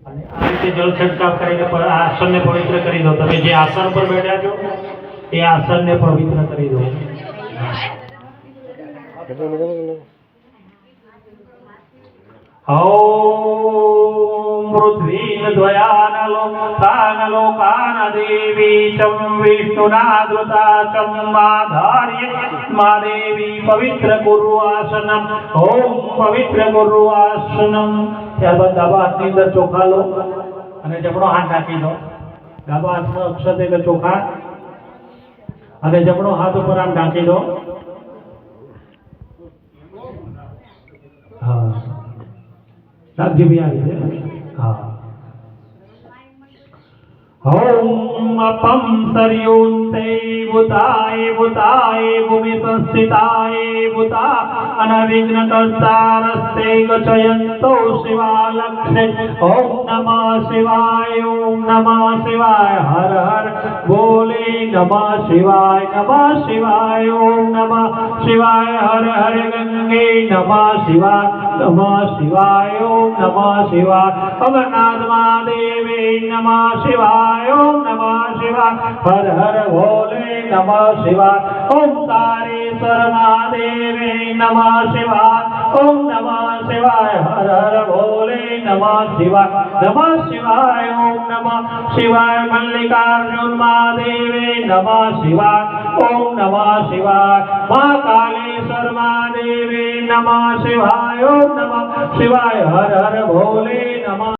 અને આ રીતે જળ છંટકાવ કરીને પણ આ આસનને પવિત્ર કરી દો. તમે જે આસન પર બેઠા છો એ આસનને પવિત્ર કરી દો. ઓમ પૃથ્વીર્દ્વયાનલોકાન દેવી ચમ વિષ્ણુના ધૃતા ચમ માધાર્ય મા દેવી પવિત્ર કુરુ આસનમ. ઓમ પવિત્ર કુરુ આસનમ. ત્યારબાદ ડાબા હાથની અંદર ચોખા લો અને જમણો હાથ નાખી દો. ડાબા હાથમાં અક્ષત એટલે ચોખા અને જમણો હાથ ઉપર આમ નાખી દો. હા રાખજો બી આ રીતે. હા. ઓમ અપમ સરયુંતે ભૂતાય ભૂતાય ભૂમિ સંસ્થિતાય ભૂતા અનવિઘ્ન કર્તારસ્તે ગચયંતો શિવાલક્ષે. ઓમ નમઃ શિવાય ઓમ નમઃ શિવાય હર હર બોલે નમઃ શિવાય નમઃ શિવાય ઓમ નમઃ શિવાય હર હર ગંગે નમઃ શિવાય નમઃ શિવાય ઓમ નમઃ શિવાય અમરનાથ મહાદેવે નમઃ શિવાય ઓમ નમઃ શિવાય હર હર ભોલે નમઃ શિવાય ઓમકારેશ્વર મહાદેવે નમઃ શિવાય ઓમ નમઃ શિવાય હર હર ભોલે નમઃ શિવાય નમઃ શિવાય ઓમ નમઃ શિવાય મલ્લિકાર્જુન મહાદેવે નમઃ શિવાય ઓમ નમઃ શિવાય મહાકાલેશ્વર મહાદેવે નમઃ શિવાય ઓમ નમઃ શિવાય હર હર ભોલે નમઃ